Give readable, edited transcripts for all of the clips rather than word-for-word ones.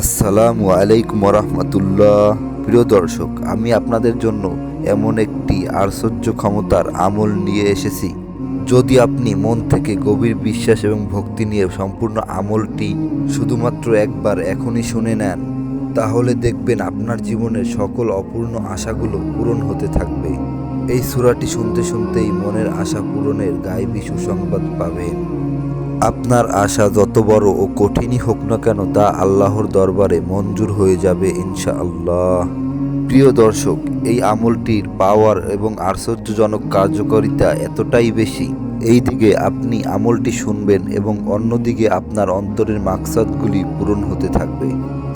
আসসালামু আলাইকুম রহমতুল্লাহ। প্রিয় দর্শক, আমি আপনাদের জন্য এমন একটি আশ্চর্য ক্ষমতার আমল নিয়ে এসেছি। যদি আপনি মন থেকে গভীর বিশ্বাস এবং ভক্তি নিয়ে সম্পূর্ণ আমলটি শুধুমাত্র একবার এখনই শুনে নেন, তাহলে দেখবেন আপনার জীবনের সকল অপূর্ণ আশাগুলো পূরণ হতে থাকবে। এই সূরাটি শুনতে শুনতেই মনের আশা পূরণের গায়েবী সুসংবাদ পাবেন। আপনার আশা যত বড় ও কঠিনই হোক না কেন, তা আল্লাহর দরবারে মঞ্জুর হয়ে যাবে ইনশাআল্লাহ। প্রিয় দর্শক, এই আমলটির পাওয়ার এবং আশ্চর্যজনক কার্যকারিতা এতটাই বেশি, এই দিকে আপনি আমলটি শুনবেন এবং অন্যদিকে আপনার অন্তরের মাকসাদগুলি পূরণ হতে থাকবে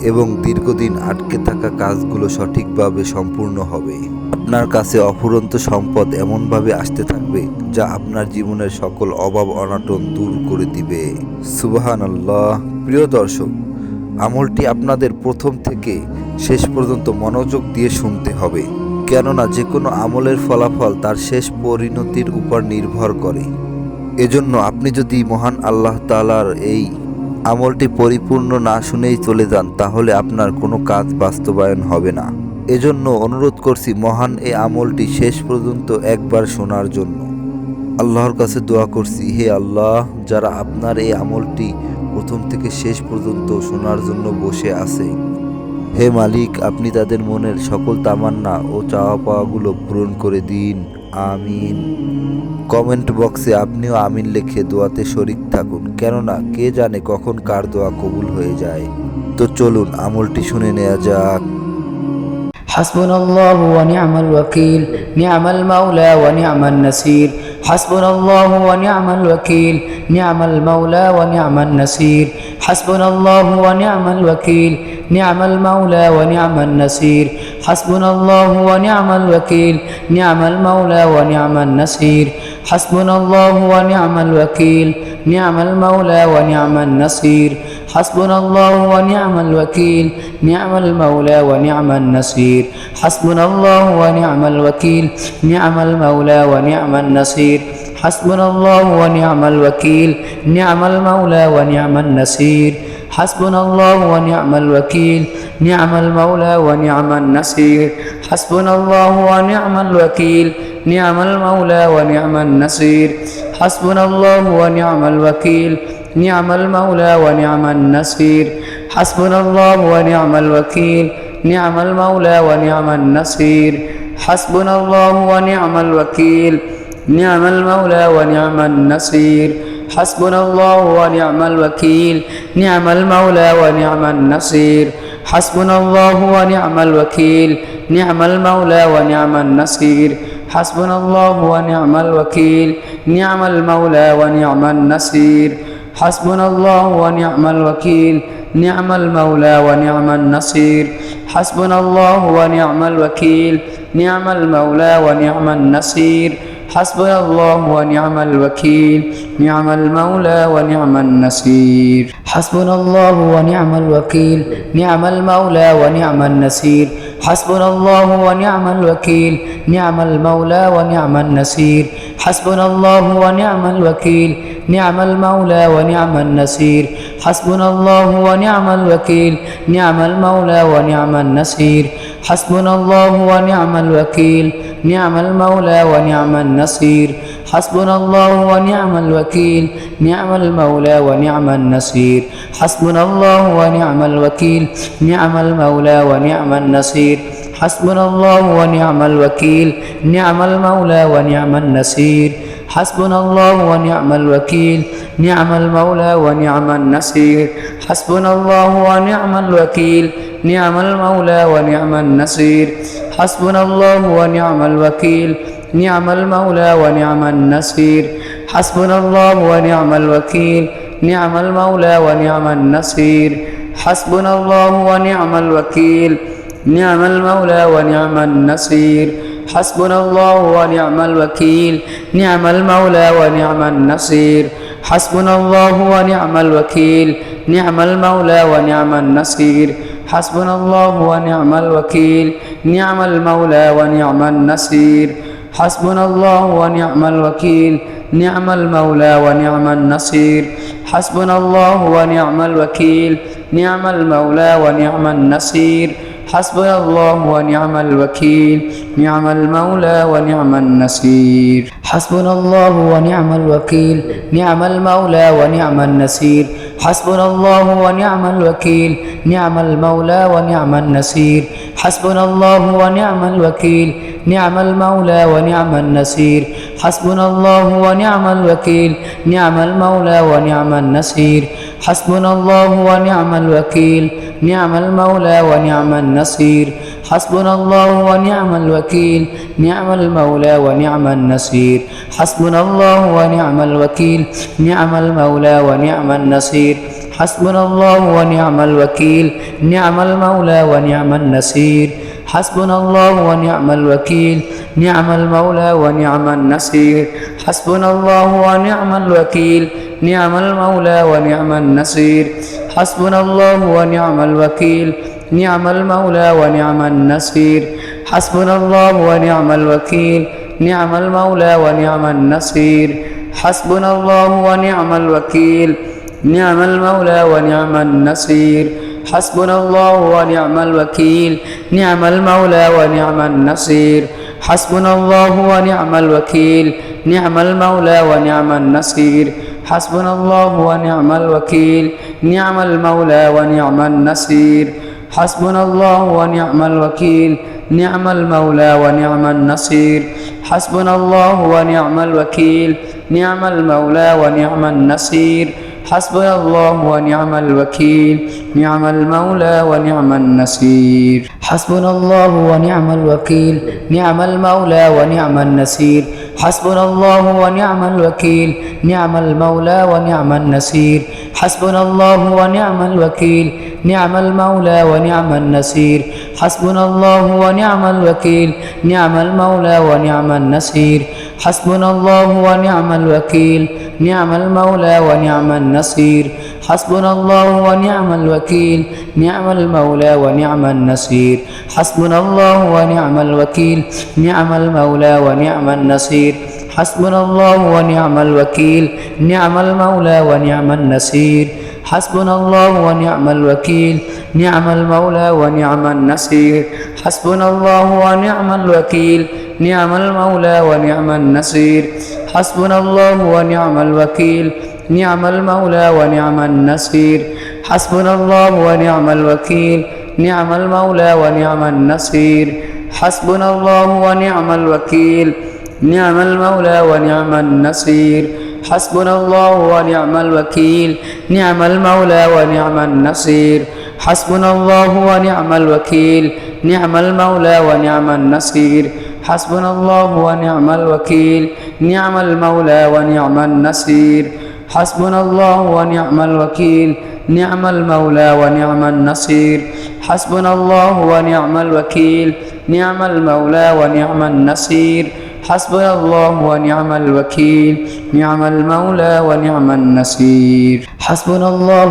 এবং দীর্ঘদিন আটকে থাকা কাজগুলো সঠিকভাবে সম্পূর্ণ হবে। আপনার কাছে অফুরন্ত সম্পদ এমনভাবে আসতে থাকবে যা আপনার জীবনের সকল অভাব অনাটন দূর করে দিবে। সুবহানাল্লাহ। প্রিয় দর্শক, আমলটি আপনাদের প্রথম থেকে শেষ পর্যন্ত মনোযোগ দিয়ে শুনতে হবে, কেননা যে কোনো আমলের ফলাফল তার শেষ পরিণতির উপর নির্ভর করে। এজন্য আপনি যদি মহান আল্লাহ তাআলার এই আমলটি পরিপূর্ণ না শুনেই চলে যান, তাহলে আপনার কোনো কাজ বাস্তবায়ন হবে না। এজন্য অনুরোধ করছি মহান এই আমলটি শেষ পর্যন্ত একবার শোনার জন্য। আল্লাহর কাছে দোয়া করছি, হে আল্লাহ, যারা আপনার এই আমলটি প্রথম থেকে শেষ পর্যন্ত শোনার জন্য বসে আছে, হে মালিক, আপনি তাদের মনের সকল তামান্না ও চাওয়া পাওয়াগুলো পূরণ করে দিন। আমিন। কমেন্ট বক্সে আপনিও আমিন লিখে দোয়াতে শরিক থাকুন, কেননা কে জানে কখন কার দোয়া কবুল হয়ে যায়। তো চলুন আমলটি শুনে নেওয়া যাক। حسبنا الله ونعم الوكيل نعم المولى ونعم النصير حسبنا الله ونعم الوكيل نعم المولى ونعم النصير حسبنا الله ونعم الوكيل نعم المولى ونعم النصير حسبنا الله ونعم الوكيل نعم المولى ونعم النصير حسبنا الله ونعم الوكيل نعم المولى ونعم النصير حسبنا الله ونعم الوكيل نعم المولى ونعم النصير حسبنا الله ونعم الوكيل نعم المولى ونعم النصير حسبنا الله ونعم الوكيل نعم المولى ونعم النصير حسبنا الله ونعم الوكيل نعم المولى ونعم النصير حسبنا الله ونعم الوكيل نعم المولى ونعم النصير حسبنا الله ونعم الوكيل نعم المولى ونعم النصير حسبنا الله ونعم الوكيل نعم المولى ونعم النصير حسبنا الله ونعم الوكيل نعم المولى ونعم النصير حسبنا الله ونعم الوكيل نعم المولى ونعم النصير حسبنا الله ونعم الوكيل نعم المولى ونعم النصير حسبنا الله ونعم الوكيل نعم المولى ونعم النصير حسبنا الله ونعم الوكيل نعم المولى ونعم النصير حسبنا الله ونعم الوكيل نعم المولى ونعم النصير حسبنا الله ونعم الوكيل نعم المولى ونعم النصير حسبنا الله ونعم الوكيل نعم المولى ونعم النصير حسبنا الله ونعم الوكيل نعم المولى ونعم النصير حسبنا الله ونعم الوكيل نعم المولى ونعم النصير حسبنا الله ونعم الوكيل نعم المولى ونعم النصير حسبنا الله ونعم الوكيل نعم المولى ونعم النصير حسبنا الله ونعم الوكيل نعم المولى ونعم النصير حسبنا الله ونعم الوكيل نعم المولى ونعم النصير حسبنا الله ونعم الوكيل نعم المولى ونعم النصير حسبنا الله ونعم الوكيل نعم المولى ونعم النصير حسبنا الله ونعم الوكيل نعم المولى ونعم النصير حسبنا الله ونعم الوكيل نعم المولى ونعم النصير حسبنا الله ونعم الوكيل نعم المولى ونعم النصير حسبنا الله ونعم الوكيل نعم المولى ونعم النصير حسبنا الله ونعم الوكيل نعم المولى ونعم النصير حسبنا الله ونعم الوكيل نعم المولى ونعم النصير حسبنا الله ونعم الوكيل نعم المولى ونعم النصير حسبنا الله ونعم الوكيل نعم المولى ونعم النصير حسبنا الله ونعم الوكيل نعم المولى ونعم النصير حسبنا الله ونعم الوكيل نعم المولى ونعم النصير حسبنا الله ونعم الوكيل نعم المولى ونعم النصير حسبنا الله ونعم الوكيل نعم المولى ونعم النصير حسبنا الله ونعم الوكيل نعم المولى ونعم النصير حسبنا الله ونعم الوكيل نعم المولى ونعم النصير حسبنا الله ونعم الوكيل نعم المولى ونعم النصير حسبنا الله ونعم الوكيل نعم المولى ونعم النصير حسبنا الله ونعم الوكيل نعم المولى ونعم النصير حسبنا الله ونعم الوكيل نعم المولى ونعم النصير حسبنا الله ونعم الوكيل نعم المولى ونعم النصير حسبنا الله ونعم الوكيل نعم المولى ونعم النصير حسبنا الله ونعم الوكيل نعم المولى ونعم النصير حسبنا الله ونعم الوكيل نعم المولى ونعم النصير حسبنا الله ونعم الوكيل نعم المولى ونعم النصير حسبنا الله ونعم الوكيل نعم المولى ونعم النصير حسبنا الله ونعم الوكيل نعم المولى ونعم النصير حسبنا الله ونعم الوكيل نعم المولى ونعم النصير حسبنا الله ونعم الوكيل نعم المولى ونعم النصير حسبنا الله ونعم الوكيل نعم المولى ونعم النصير حسبنا الله ونعم الوكيل نعم المولى ونعم النصير حسبنا الله ونعم الوكيل نعم المولى ونعم النصير حسبنا الله ونعم الوكيل نعم المولى ونعم النصير حسبنا الله ونعم الوكيل نعم المولى ونعم النصير حسبنا الله ونعم الوكيل نعم المولى ونعم النصير حسبنا الله ونعم الوكيل نعم المولى ونعم النصير حسبنا الله ونعم الوكيل نعم المولى ونعم النصير حسبنا الله ونعم الوكيل نعم المولى ونعم النصير حسبنا الله ونعم الوكيل نعم المولى ونعم النصير حسبنا الله ونعم الوكيل نعم المولى ونعم النصير حسبنا الله ونعم الوكيل نعم المولى ونعم النصير حسبنا الله ونعم الوكيل نعم المولى ونعم النصير حسبنا الله ونعم الوكيل نعم المولى ونعم النصير حسبنا الله ونعم الوكيل نعم المولى ونعم النصير حسبنا الله ونعم الوكيل نعم المولى ونعم النصير حسبنا الله ونعم الوكيل نعم المولى ونعم النصير حسبنا الله ونعم الوكيل نعم المولى ونعم النصير حسبنا الله ونعم الوكيل نعم المولى ونعم النصير حسبنا الله ونعم الوكيل نعم المولى ونعم النصير حسبنا الله ونعم الوكيل نعم المولى ونعم النصير حسبنا الله ونعم الوكيل نعم المولى ونعم النصير حسبنا الله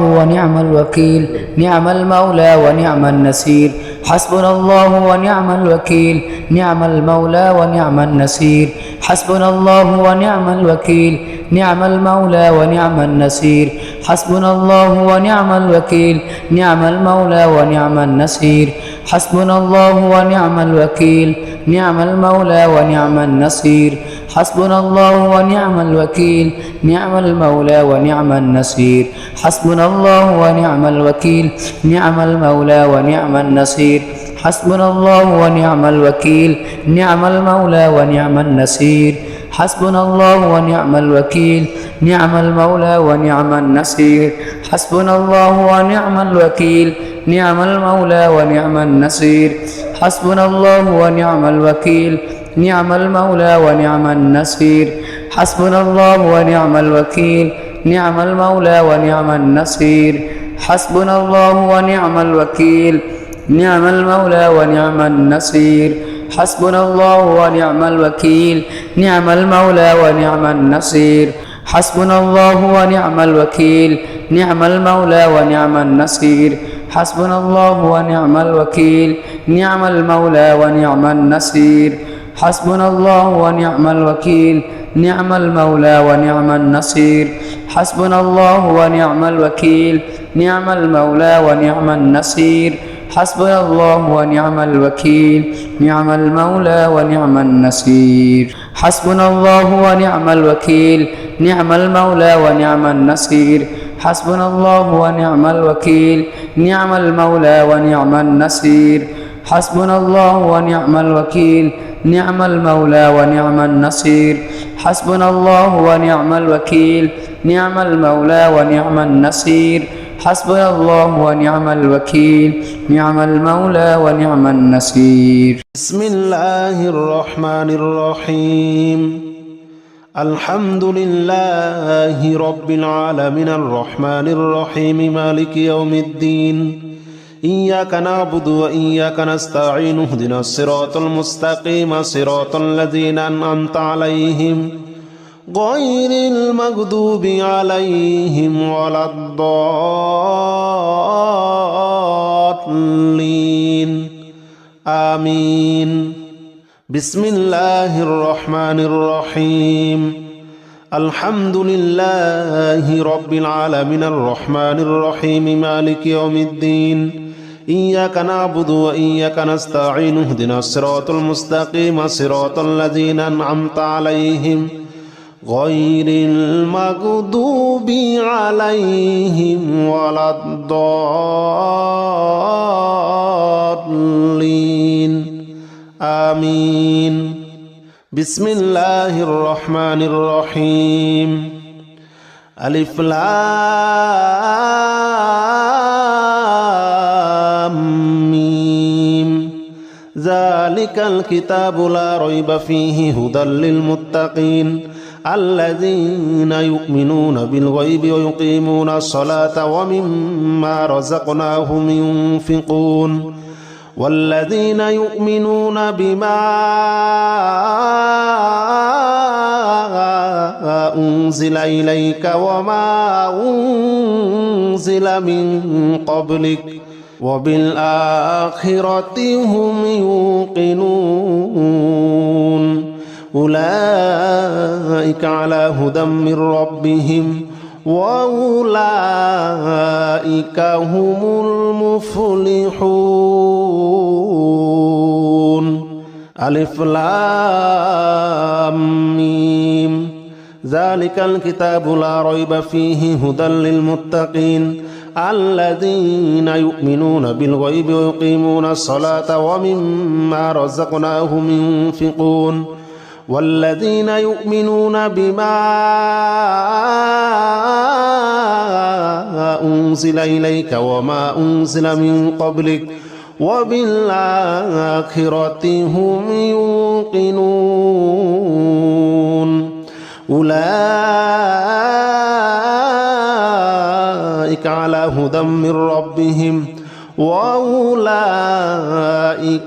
ونعم الوكيل نعم المولى ونعم النصير حسبنا الله ونعم الوكيل نعم المولى ونعم النصير حسبنا الله ونعم الوكيل نعم المولى ونعم النصير حسبنا الله ونعم الوكيل نعم المولى ونعم النصير حسبنا الله ونعم الوكيل نعم المولى ونعم النصير حسبنا الله ونعم الوكيل نعم المولى ونعم النصير حسبنا الله ونعم الوكيل نعم المولى ونعم النصير حسبنا الله ونعم الوكيل نعم المولى ونعم النصير حسبنا الله ونعم الوكيل نعم المولى ونعم النصير حسبنا الله ونعم الوكيل نعم المولى ونعم النصير حسبنا الله ونعم الوكيل نعم المولى ونعم النصير حسبنا الله ونعم الوكيل نعم المولى ونعم النصير حسبنا الله ونعم الوكيل نعم المولى ونعم النصير حسبنا الله ونعم الوكيل نعم المولى ونعم النصير حسبنا الله ونعم الوكيل نعم المولى ونعم النصير حسبنا الله ونعم الوكيل نعم المولى ونعم النصير حسبنا الله ونعم الوكيل نعم المولى ونعم النصير حسبنا الله ونعم الوكيل نعم المولى ونعم النصير حسبنا الله ونعم الوكيل نعم المولى ونعم النصير حسبنا الله ونعم الوكيل نعم المولى ونعم النصير حسبنا الله ونعم الوكيل نعم المولى ونعم النصير حسبنا الله ونعم الوكيل نعم المولى ونعم النصير حسبنا الله ونعم الوكيل نعم المولى ونعم النصير بسم الله الرحمن الرحيم الحمد لله رب العالمين الرحمن الرحيم مالك يوم الدين إياك نعبد وإياك نستعين اهدنا الصراط المستقيم صراط الذين أنعمت عليهم غير المغضوب عليهم ولا الضالين آمين بسم الله الرحمن الرحيم الحمد لله رب العالمين الرحمن الرحيم مالك يوم الدين إياك نعبد وإياك نستعين اهدنا الصراط المستقيم صراط الذين أنعمت عليهم غير المغضوب عليهم ولا الضالين آمين بسم الله الرحمن الرحيم ألف لام ميم ذلك الكتاب لا ريب فيه هدى للمتقين الذين يؤمنون بالغيب ويقيمون الصلاة ومما رزقناهم ينفقون والذين يؤمنون بما أنزل إليك وما أنزل من قبلك وبالآخرة هم يوقنون أولئك على هدى من ربهم وأولئك هم المفلحون ألف لام ميم ذلك الكتاب لا ريب فيه هدى للمتقين الذين يؤمنون بالغيب ويقيمون الصلاة ومما رزقناهم ينفقون والذين يؤمنون بما أنزل إليك وما أنزل من قبلك وبالآخرة هم يوقنون أولئك على هدى من ربهم وأولئك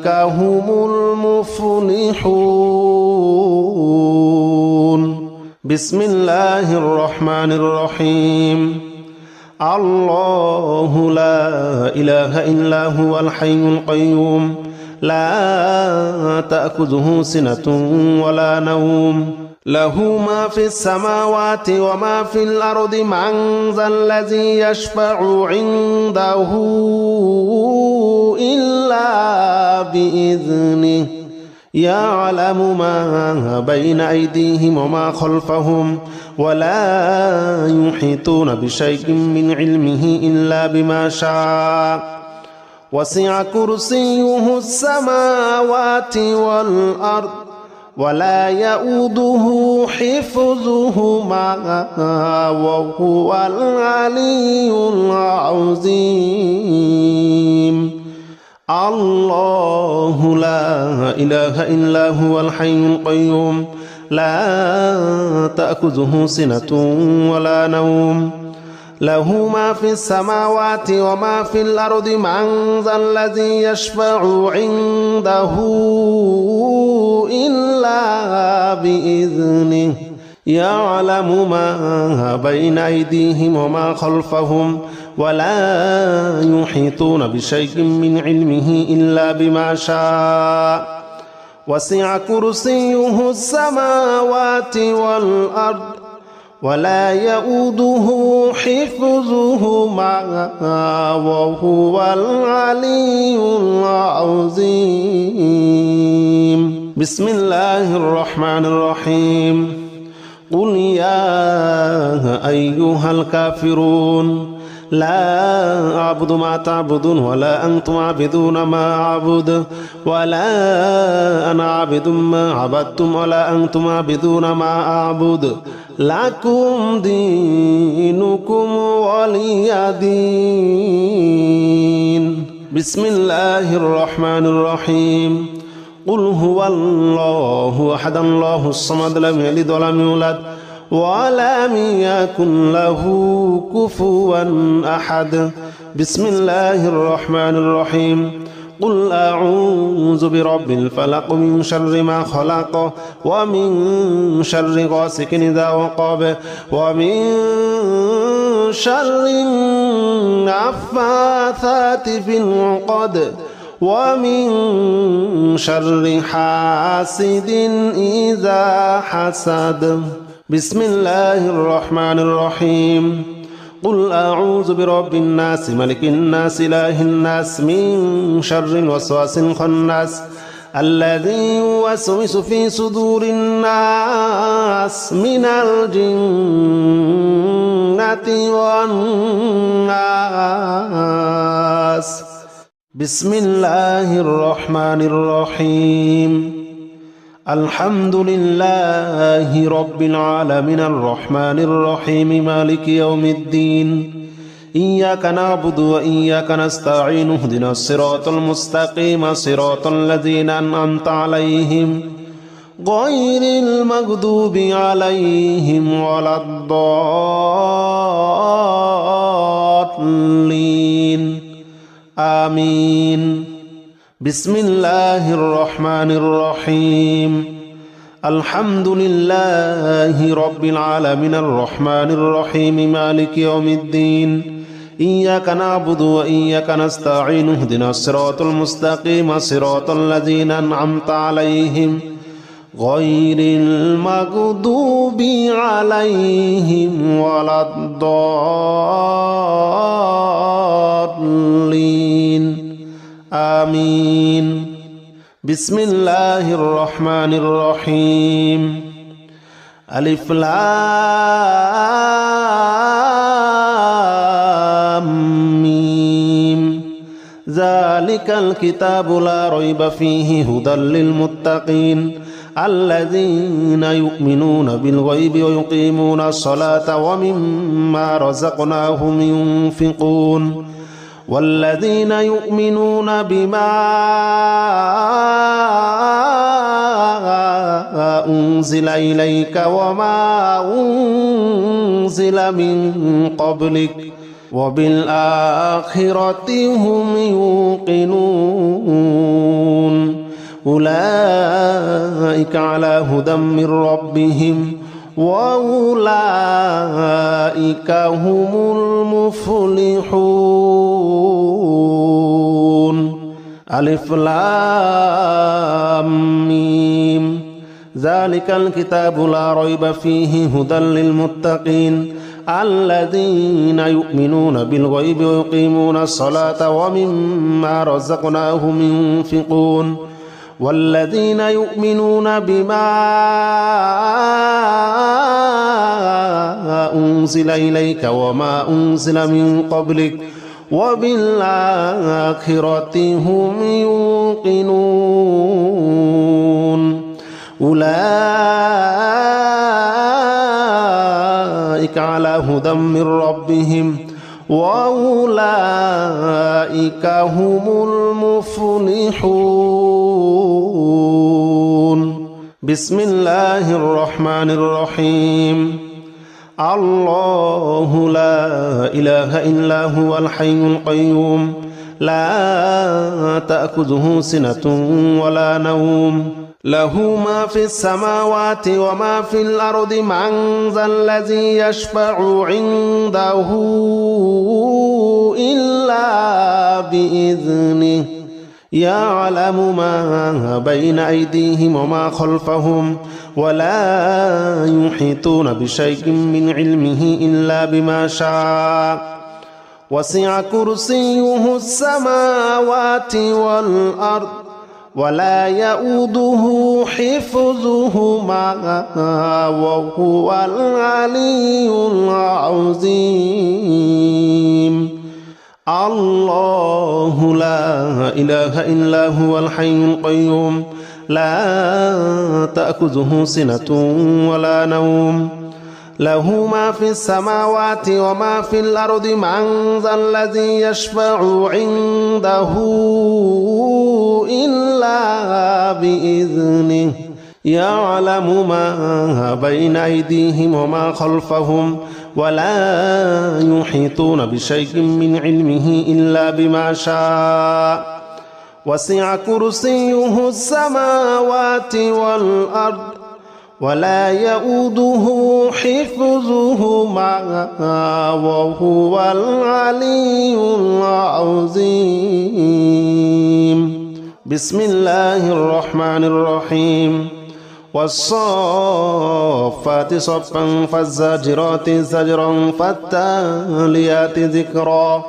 هم المفلحون بسم الله الرحمن الرحيم الله لا إله إلا هو الحي القيوم لا تأخذه سنة ولا نوم له ما في السماوات وما في الأرض من ذا الذي يشفع عنده إلا بإذنه يعلم ما بين أيديهم وما خلفهم ولا يحيطون بشيء من علمه إلا بما شاء وسع كرسيه السماوات والأرض ولا يؤوده حفظهما وهو العلي العظيم الله لا إله إلا هو الحي القيوم لا تأخذه سنة ولا نوم له ما في السماوات وما في الأرض من ذا الذي يشفع عنده إلا بإذنه يعلم ما بين أيديهم وما خلفهم ولا يحيطون بشيء من علمه إلا بما شاء وسع كرسيه السماوات والأرض ولا يؤوده حفظهما وهو العلي العظيم بسم الله الرحمن الرحيم قل يا أيها الكافرون لا أعبد ما تعبدون ولا أنتم عابدون ما أعبد ولا أنا عابد ما عبدتم ولا أنتم عابدون ما أعبد لكم دينكم ولي دين بسم الله الرحمن الرحيم قل هو الله أحد الله الصمد لم يلد ولم يولد ولم يكن له كفوا أحد بسم الله الرحمن الرحيم قل أعوذ برب الفلق من شر ما خلق ومن شر غاسق إذا وقب ومن شر النفاثات في العقد ومن شر حاسد إذا حسد بسم الله الرحمن الرحيم قل أعوذ برب الناس ملك الناس إله الناس من شر الوسواس الخناس الذي يوسوس في صدور الناس من الجنة والناس بسم الله الرحمن الرحيم الحمد لله رب العالمين الرحمن الرحيم مالك يوم الدين إياك نعبد وإياك نستعين اهدنا الصراط المستقيم صراط الذين أنعمت عليهم غير المغضوب عليهم ولا الضالين آمين بسم الله الرحمن الرحيم الحمد لله رب العالمين الرحمن الرحيم مالك يوم الدين إياك نعبد وإياك نستعين اهدنا الصراط المستقيم صراط الذين أنعمت عليهم غير المغضوب عليهم ولا الضالين آمين بسم الله الرحمن الرحيم ألف لام ميم ذلك الكتاب لا ريب فيه هدى للمتقين الذين يؤمنون بالغيب ويقيمون الصلاة ومما رزقناهم ينفقون والذين يؤمنون بما أنزل إليك وما أنزل من قبلك وبالآخرة هم يوقنون أولئك على هدى من ربهم وأولئك هم المفلحون ألف لام ميم ذلك الكتاب لا ريب فيه هدى للمتقين الذين يؤمنون بالغيب ويقيمون الصلاة ومما رزقناهم ينفقون والذين يؤمنون بما أنزل إليك وما أنزل من قبلك وبالآخرة هم يوقنون أولئك على هدى من ربهم وأولئك هم المفلحون بسم الله الرحمن الرحيم الله لا إله إلا هو الحي القيوم لا تأخذه سنة ولا نوم له ما في السماوات وما في الأرض من ذا الذي يشفع عنده إلا بإذنه يعلم ما بين أيديهم وما خلفهم ولا يحيطون بشيء من علمه إلا بما شاء وسع كرسيه السماوات والأرض ولا يؤوده حفظهما وهو العلي العظيم الله لا إله إلا هو الحي القيوم لا تأخذه سنة ولا نوم له ما في السماوات وما في الأرض من ذا الذي يشفع عنده إلا بإذنه يعلم ما بين أيديهم وما خلفهم ولا يحيطون بشيء من علمه إلا بما شاء وسع كرسيه السماوات والأرض ولا يؤوده حفظهما وهو العلي العظيم بسم الله الرحمن الرحيم والصافات صفا فالزاجرات زجرا فالتاليات ذكرا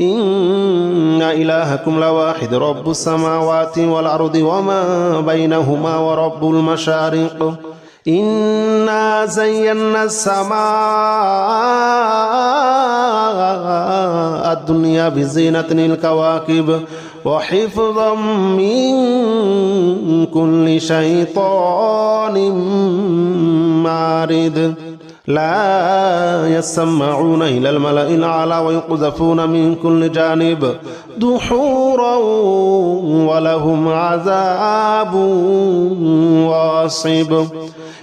إن إلهكم لواحد رب السماوات والأرض وما بينهما ورب المشارق إنا زينا السماء الدنيا بزينة الكواكب وحفظا من كل شيطان مارد لا يسمعون إلى الملأ الأعلى ويقذفون من كل جانب دحورا ولهم عذاب واصب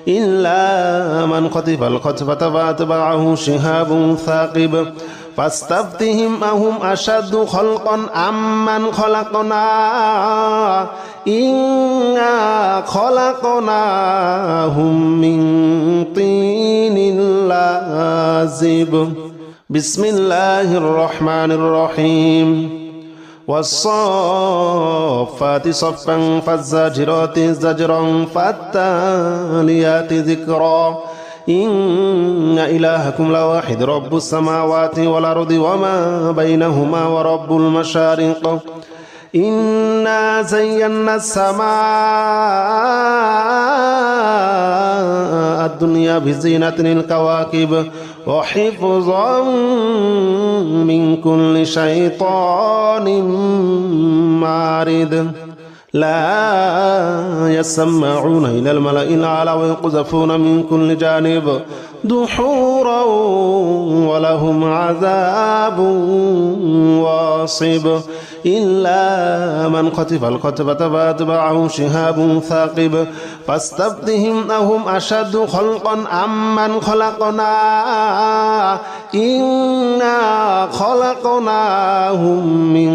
إلا من خطف الخطفة فأتبعه شهاب ثاقب فاستفتهم أهم أشد خلقا أم من خلقنا إنا خلقناهم من طين لازب بسم الله الرحمن الرحيم والصافات صفا فالزاجرات زجرا فالتاليات ذكرا إن إلهكم لواحد رب السماوات والأرض وما بينهما ورب المشارق إنا زينا السماء الدنيا بزينة الكواكب وحفظا من كل شيطان مارد لا يسمعون إلى الملأ الأعلى ويقذفون من كل جانب دحورا ولهم عذاب واصب إلا من خطف الخطفة فأتبعه شهاب ثاقب فاستفتهم أهم أشد خلقا أم من خلقنا إنا خلقناهم من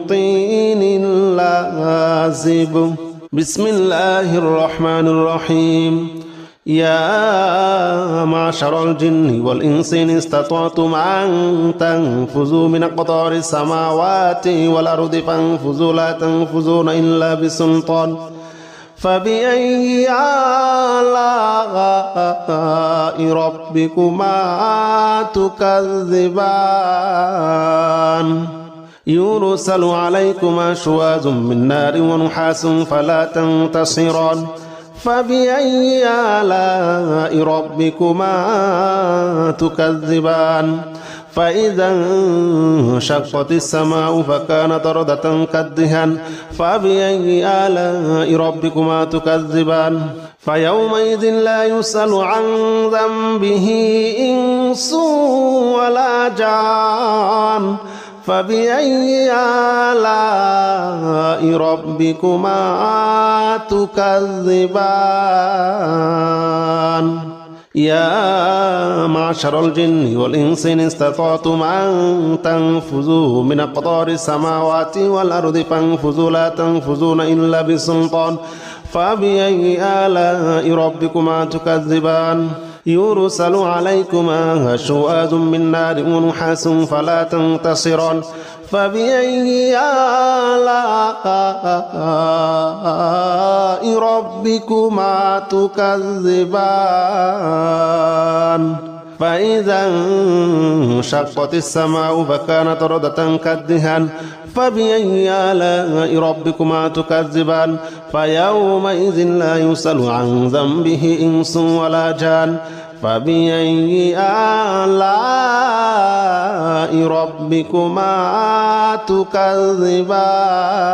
طين لازب بسم الله الرحمن الرحيم يا معشر الجن والإنس إن استطعتم أن تنفذوا من أقطار السماوات والأرض فانفذوا لا تنفذون إلا بسلطان فبأي آلاء ربكما تكذبان يرسل عليكما شواظ من نار ونحاس فلا تنتصران فبأي آلاء ربكما تكذبان فإذا انشقت السماء فكانت وردة كالدهان فبأي آلاء ربكما تكذبان فيومئذ لا يسأل عن ذنبه إنس ولا جان فبأي آلاء ربكما تكذبان يا معشر الجن والإنس إن استطعتم أن تنفذوا من أقطار السماوات والأرض فانفذوا لا تنفذون إلا بسلطان فبأي آلاء ربكما تكذبان يرسل عليكما شواظ من نار ونحاس فلا تنتصران فبأي آلاء ربكما تكذبان فإذا انشقت السماء فكانت وردة كالدهان فبأي آلاء ربكما تكذبان فيومئذ لا يسأل عن ذنبه إنس ولا جان فبأي آلاء ربكما تكذبان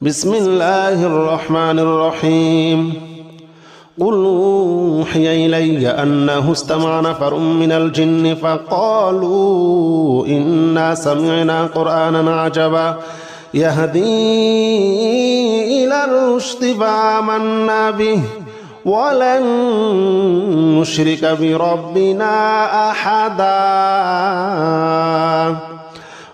بسم الله الرحمن الرحيم قل أوحي إلي أنه استمع نفر من الجن فقالوا إنا سمعنا قرآنا عجبا يهدي إلى الرشد فآمنا به ولن نشرك بربنا أحدا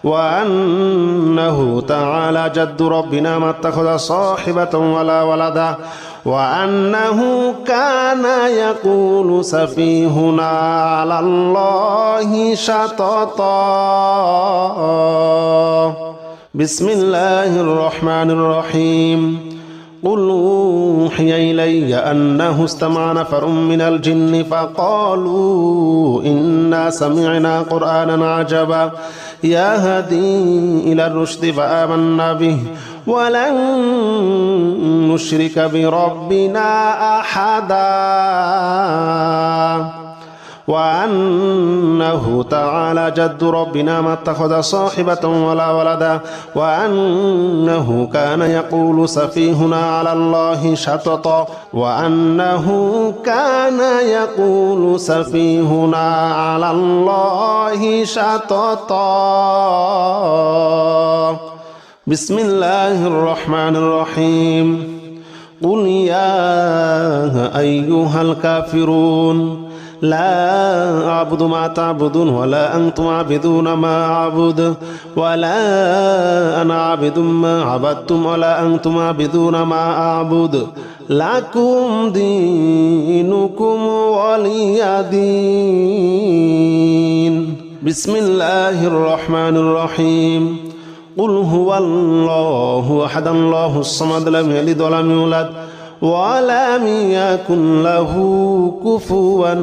وأنه تعالى جد ربنا ما اتخذ صاحبة ولا ولدا وأنه كان يقول سفيهنا على الله شططا بسم الله الرحمن الرحيم قل أوحي إلي أنه استمع نفر من الجن فقالوا إنا سمعنا قرآنا عجبا يهدي إلى الرشد فآمنا به ولن نشرك بربنا أحدا وأنه تعالى جد ربنا ما اتخذ صاحبة ولا ولدا وأنه كان يقول سفيهنا على الله شططا وأنه كان يقول سفيهنا على الله شططا بسم الله الرحمن الرحيم قل يا أيها الكافرون لا أعبد ما تعبدون ولا أنتم عابدون ما أعبد ولا أنا عابد ما عبدتم ولا أنتم عابدون ما أعبد لكم دينكم ولي دين بسم الله الرحمن الرحيم قل هو الله أحد الله الصمد لم يلد ولم يولد ولم يكن له كفوا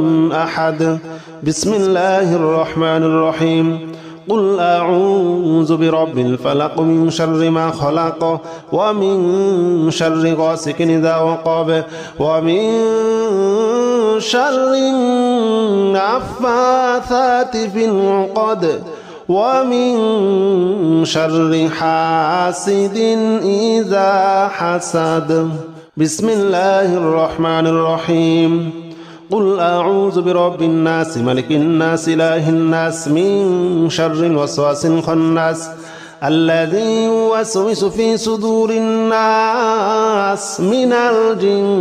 أحد بسم الله الرحمن الرحيم قل أعوذ برب الفلق من شر ما خلق ومن شر غاسق إذا وقب ومن شر النفاثات في العقد ومن شر حاسد إذا حسد بسم الله الرحمن الرحيم قل أعوذ برب الناس ملك الناس إله الناس من شر الوسواس الخناس الذي يوسوس في صدور الناس من الجنة